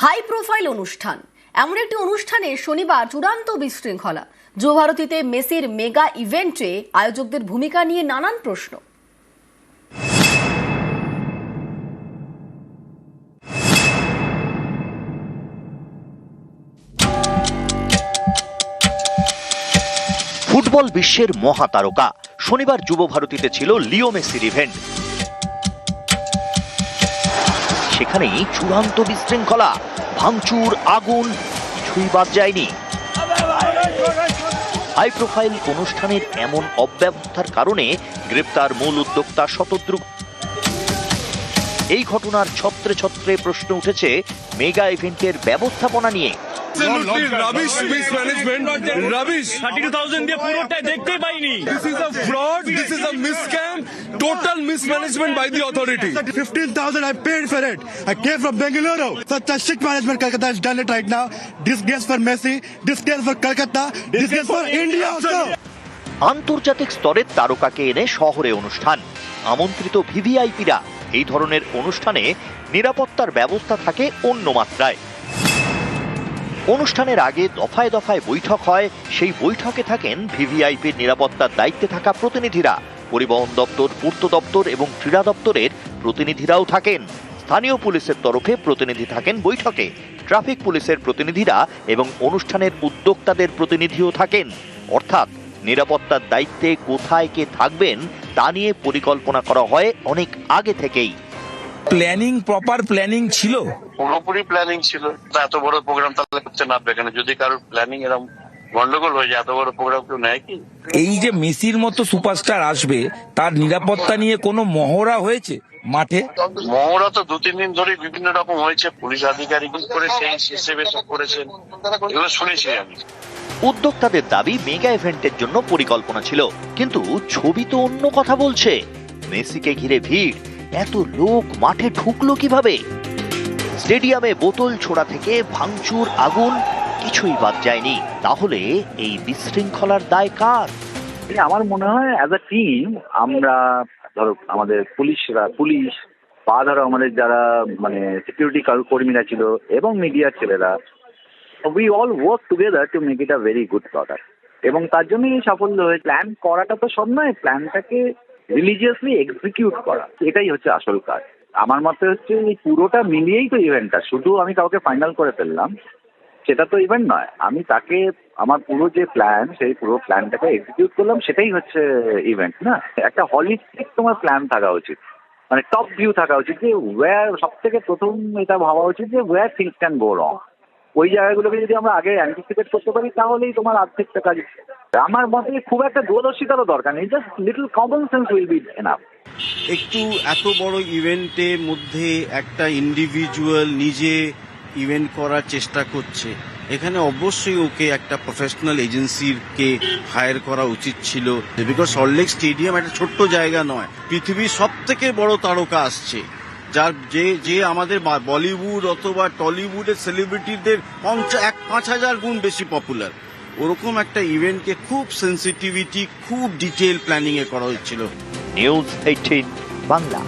High profile অনুষ্ঠান। এমন একটি অনুষ্ঠানে শনিবার চূড়ান্ত বিশৃঙ্খলা। যুবভারতীতে মেসির মেগা ইভেন্টে আয়োজকদের ভূমিকা নিয়ে নানান প্রশ্ন। ফুটবল বিশ্বের মহাতারকা শনিবার যুবভারতীতে ছিল লিও মেসির ইভেন্ট। সেখানেই চূড়ান্ত বিশৃঙ্খলা, ভাঙচুর, আগুন, কিছুই বাদ যায়নি। হাই প্রোফাইল অনুষ্ঠানের এমন অব্যবস্থার কারণে গ্রেপ্তার মূল উদ্যোক্তা শতদ্রু। এই ঘটনার ছত্রে ছত্রে প্রশ্ন উঠেছে মেগা ইভেন্টের ব্যবস্থাপনা নিয়ে। Rubbish mismanagement, rubbish. 32,000 দিয়ে পুরোটা দেখতেই পাইনি। This is a fraud, this is a miscam, total mismanagement by the authority. 15,000 I paid for it. I came from Bengaluru. Such a shit management Calcutta has done it right now. Disgrace for Messi, disgrace for Calcutta, disgrace for India also. আন্তর্জাতিক স্তরের তারকাকে এনে শহরে অনুষ্ঠান, আমন্ত্রিত ভিভিআইপিরা। এই ধরনের অনুষ্ঠানে নিরাপত্তার ব্যবস্থা থাকে অন্য মাত্রায়। অনুষ্ঠানের আগে দফায় দফায় বৈঠক হয়, সেই বৈঠকে থাকেন ভিভিআইপির নিরাপত্তার দায়িত্বে থাকা প্রতিনিধিরা। পরিবহন দপ্তর, পূর্ত দপ্তর এবং ক্রীড়া দপ্তরের প্রতিনিধিরাও থাকেন। স্থানীয় পুলিশের তরফে প্রতিনিধি থাকেন বৈঠকে, ট্রাফিক পুলিশের প্রতিনিধিরা এবং অনুষ্ঠানের উদ্যোক্তাদের প্রতিনিধিও থাকেন। অর্থাৎ নিরাপত্তার দায়িত্বে কোথায় কে থাকবেন তা নিয়ে পরিকল্পনা করা হয় অনেক আগে থেকেই। প্ল্যানিং, প্রপার প্ল্যানিং ছিল, পুরোপুরি প্ল্যানিং ছিল। এত বড় প্রোগ্রাম তাহলে করতে না পারে কেন? যদি কারোর প্ল্যানিং এরকম গন্ডগোল হয়ে যায়, এত বড় প্রোগ্রাম কেউ নেয় কি? এই যে মেসির মতো সুপারস্টার আসবে, তার নিরাপত্তা নিয়ে কোনো মহড়া হয়েছে মাঠে? মহড়া তো 2-3 দিন ধরে বিভিন্ন রকম হয়েছে, পুলিশ আধিকারিক করেছে, হিসেবে সব করেছেন, এগুলো শুনেছি আমি। উদ্যোক্তাদের দাবি মেগা ইভেন্টের জন্য পরিকল্পনা ছিল, কিন্তু ছবি তো অন্য কথা বলছে। মেসিকে ঘিরে ভিড়, এত লোক মাঠে ঢুকলো কিভাবে? স্টেডিয়ামে বোতল ছোড়া থেকে ভাঙচুর, আগুন, কিছুই বাদ যায়নি। তাহলে এই বিশৃঙ্খলার দায় কার? আমার মনে হয় অ্যাজ আ টিম আমরা, ধরো আমাদের পুলিশ বা ধরো আমাদের যারা মানে সিকিউরিটি কর্মীরা ছিল এবং মিডিয়ার ছেলেরা, we all work together to make it a very good product. এবং তার জন্যই সাফল্য হয়ে প্ল্যান করাটা তো সব নয়, প্ল্যানটাকে রিলিজিয়াসলি এক্সিকিউট করা, এটাই হচ্ছে আসল কাজ। আমার মতে হচ্ছে এই পুরোটা মিলিয়েই তো ইভেন্টটা। শুধু আমি কাউকে ফাইনাল করে ফেললাম সেটা তো ইভেন্ট নয়, আমি তাকে আমার পুরো যে প্ল্যান, সেই পুরো প্ল্যানটাকে এক্সিকিউট করলাম, সেটাই হচ্ছে ইভেন্ট না? একটা হলিস্টিক তোমার প্ল্যান থাকা উচিত, মানে টপ ভিউ থাকা উচিত, যে ওয়্যার সব থেকে প্রথম এটা ভাবা উচিত যে ওয়্যার থিংস ক্যান গো রং। ওই জায়গাগুলোকে যদি আমরা আগে অ্যান্টিসিপেট করতে পারি তাহলেই তোমার আর্থিকটা কাজ। আমার মতে খুব একটা দূরদর্শিতারও দরকার নেই, just little common sense will be enough. একটু এত বড় ইভেন্টের মধ্যে একটা ইন্ডিভিজুয়াল নিজে ইভেন্ট করার চেষ্টা করছে, এখানে অবশ্যই ওকে একটা প্রফেশনাল এজেন্সিকে হায়ার করা উচিত ছিল। বিকজ সল্টলেক স্টেডিয়াম একটা ছোট্ট জায়গা নয়, পৃথিবীর সব থেকে বড় তারকা আসছে, যার যে আমাদের বলিউড অথবা টলিউডের সেলিব্রিটিদের 5,000 গুণ বেশি পপুলার। ওরকম একটা ইভেন্টকে খুব সেন্সিটিভিটি, খুব ডিটেল প্ল্যানিং এ করা হয়েছিল। নিউজ 18 বাংলা।